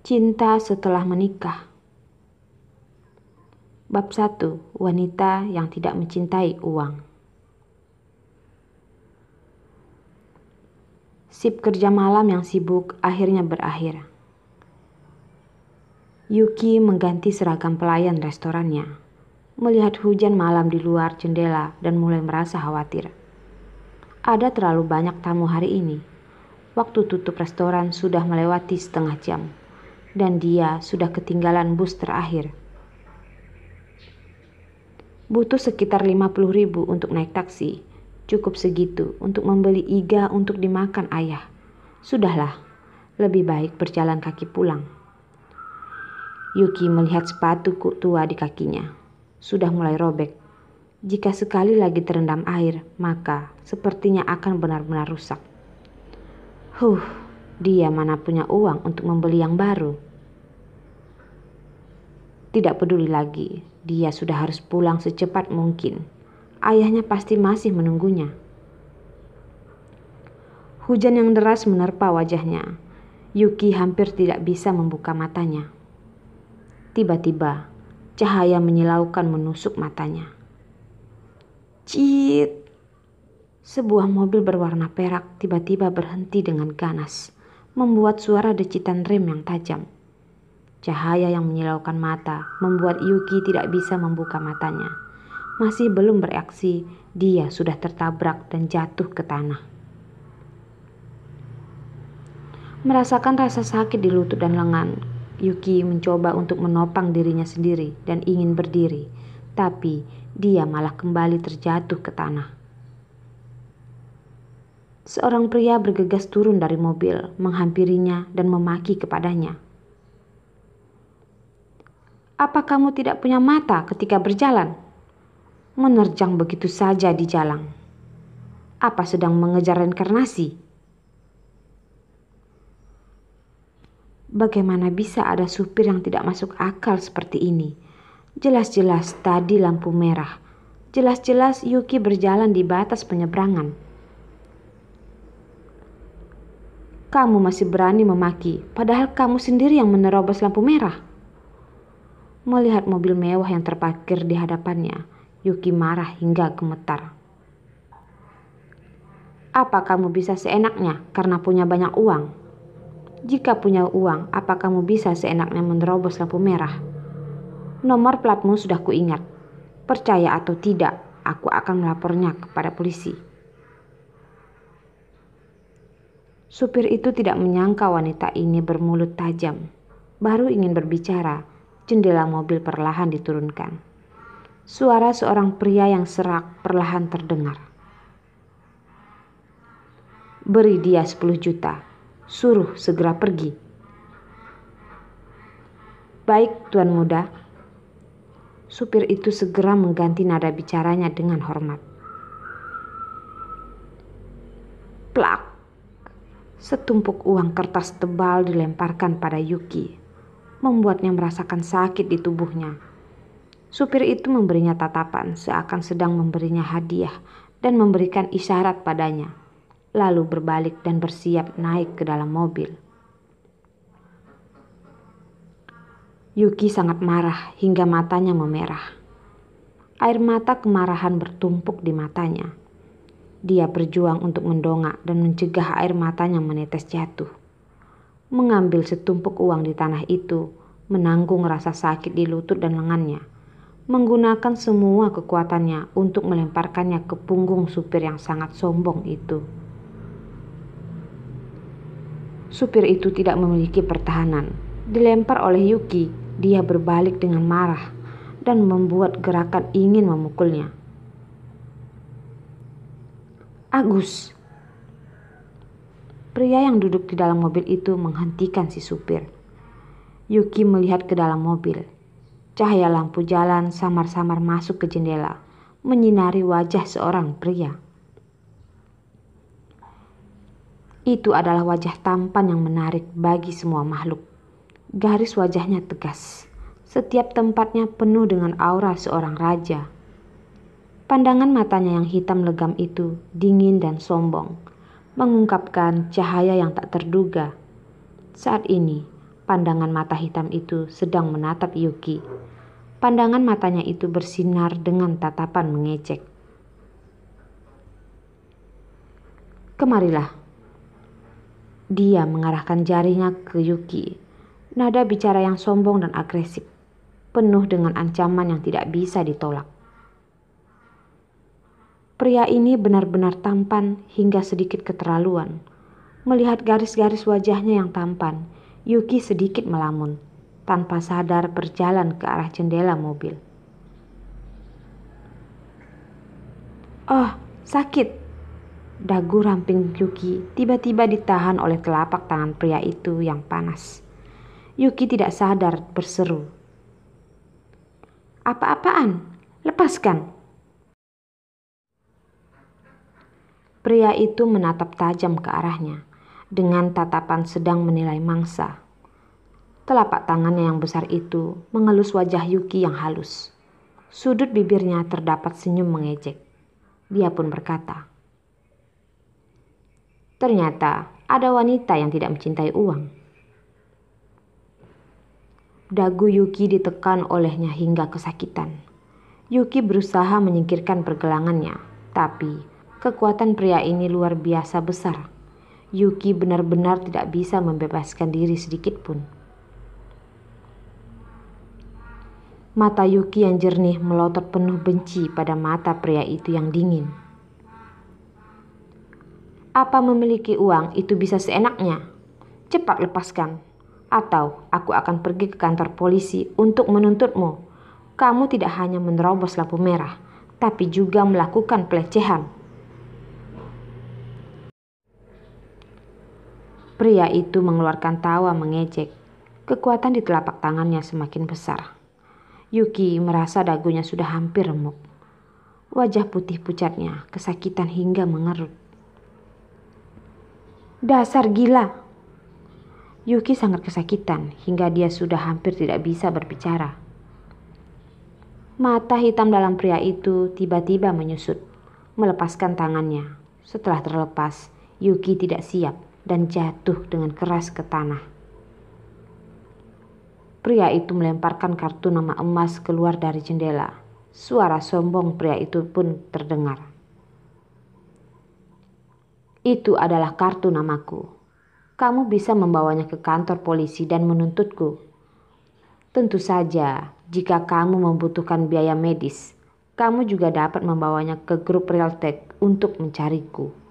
Cinta setelah menikah. Bab 1. Wanita yang tidak mencintai uang. Sip kerja malam yang sibuk akhirnya berakhir. Yuki mengganti seragam pelayan restorannya, melihat hujan malam di luar jendela dan mulai merasa khawatir. Ada terlalu banyak tamu hari ini. Waktu tutup restoran sudah melewati setengah jam, dan dia sudah ketinggalan bus terakhir. Butuh sekitar 50.000 untuk naik taksi. Cukup segitu untuk membeli iga untuk dimakan ayah. Sudahlah, lebih baik berjalan kaki pulang. Yuki melihat sepatu tua di kakinya. Sudah mulai robek. Jika sekali lagi terendam air, maka sepertinya akan benar-benar rusak. Dia mana punya uang untuk membeli yang baru. Tidak peduli lagi, dia sudah harus pulang secepat mungkin. Ayahnya pasti masih menunggunya. Hujan yang deras menerpa wajahnya. Yuki hampir tidak bisa membuka matanya. Tiba-tiba, cahaya menyilaukan menusuk matanya. Cit! Sebuah mobil berwarna perak tiba-tiba berhenti dengan ganas, membuat suara decitan rem yang tajam. Cahaya yang menyilaukan mata membuat Yuki tidak bisa membuka matanya. Masih belum bereaksi, dia sudah tertabrak dan jatuh ke tanah. Merasakan rasa sakit di lutut dan lengan, Yuki mencoba untuk menopang dirinya sendiri dan ingin berdiri, tapi dia malah kembali terjatuh ke tanah. Seorang pria bergegas turun dari mobil, menghampirinya dan memaki kepadanya. Apa kamu tidak punya mata ketika berjalan? Menerjang begitu saja di jalan. Apa sedang mengejar reinkarnasi? Bagaimana bisa ada supir yang tidak masuk akal seperti ini? Jelas-jelas tadi lampu merah. Jelas-jelas Yuki berjalan di batas penyeberangan. Kamu masih berani memaki, padahal kamu sendiri yang menerobos lampu merah. Melihat mobil mewah yang terparkir di hadapannya, Yuki marah hingga gemetar. Apa kamu bisa seenaknya karena punya banyak uang? Jika punya uang, apa kamu bisa seenaknya menerobos lampu merah? Nomor platmu sudah kuingat. Percaya atau tidak, aku akan melapornya kepada polisi. Supir itu tidak menyangka wanita ini bermulut tajam. Baru ingin berbicara, jendela mobil perlahan diturunkan. Suara seorang pria yang serak perlahan terdengar. Beri dia 10 juta. Suruh segera pergi. Baik, Tuan Muda. Supir itu segera mengganti nada bicaranya dengan hormat. Plak. Setumpuk uang kertas tebal dilemparkan pada Yuki, membuatnya merasakan sakit di tubuhnya. Supir itu memberinya tatapan seakan sedang memberinya hadiah dan memberikan isyarat padanya, lalu berbalik dan bersiap naik ke dalam mobil. Yuki sangat marah hingga matanya memerah. Air mata kemarahan bertumpuk di matanya. Dia berjuang untuk mendongak dan mencegah air matanya menetes jatuh. Mengambil setumpuk uang di tanah itu, menanggung rasa sakit di lutut dan lengannya, menggunakan semua kekuatannya untuk melemparkannya ke punggung supir yang sangat sombong itu. Supir itu tidak memiliki pertahanan. Dilempar oleh Yuki, dia berbalik dengan marah dan membuat gerakan ingin memukulnya. Agus. Pria yang duduk di dalam mobil itu menghentikan si supir. Yuki melihat ke dalam mobil. Cahaya lampu jalan samar-samar masuk ke jendela, menyinari wajah seorang pria. Itu adalah wajah tampan yang menarik bagi semua makhluk. Garis wajahnya tegas. Setiap tempatnya penuh dengan aura seorang raja. Pandangan matanya yang hitam legam itu dingin dan sombong, mengungkapkan cahaya yang tak terduga. Saat ini, Pandangan mata hitam itu sedang menatap Yuki. Pandangan matanya itu bersinar dengan tatapan mengejek. "Kemarilah." Dia mengarahkan jarinya ke Yuki. Nada bicara yang sombong dan agresif, penuh dengan ancaman yang tidak bisa ditolak. Pria ini benar-benar tampan hingga sedikit keterlaluan. Melihat garis-garis wajahnya yang tampan, Yuki sedikit melamun, tanpa sadar berjalan ke arah jendela mobil. "Oh, sakit." Dagu ramping Yuki tiba-tiba ditahan oleh telapak tangan pria itu yang panas. Yuki tidak sadar berseru, "Apa-apaan? Lepaskan." Pria itu menatap tajam ke arahnya, dengan tatapan sedang menilai mangsa. Telapak tangannya yang besar itu mengelus wajah Yuki yang halus. Sudut bibirnya terdapat senyum mengejek. Dia pun berkata, "Ternyata ada wanita yang tidak mencintai uang." Dagu Yuki ditekan olehnya hingga kesakitan. Yuki berusaha menyingkirkan pergelangannya, tapi kekuatan pria ini luar biasa besar. Yuki benar-benar tidak bisa membebaskan diri sedikit pun. Mata Yuki yang jernih melotot penuh benci pada mata pria itu yang dingin. "Apa memiliki uang itu bisa seenaknya? Cepat lepaskan, atau aku akan pergi ke kantor polisi untuk menuntutmu. Kamu tidak hanya menerobos lampu merah, tapi juga melakukan pelecehan." Pria itu mengeluarkan tawa mengejek. Kekuatan di telapak tangannya semakin besar. Yuki merasa dagunya sudah hampir remuk. Wajah putih pucatnya kesakitan hingga mengerut. "Dasar gila!" Yuki sangat kesakitan hingga dia sudah hampir tidak bisa berbicara. Mata hitam dalam pria itu tiba-tiba menyusut, melepaskan tangannya. Setelah terlepas, Yuki tidak siap dan jatuh dengan keras ke tanah. Pria itu melemparkan kartu nama emas keluar dari jendela. Suara sombong pria itu pun terdengar. "Itu adalah kartu namaku. Kamu bisa membawanya ke kantor polisi dan menuntutku. Tentu saja, jika kamu membutuhkan biaya medis, kamu juga dapat membawanya ke grup Realtek untuk mencariku."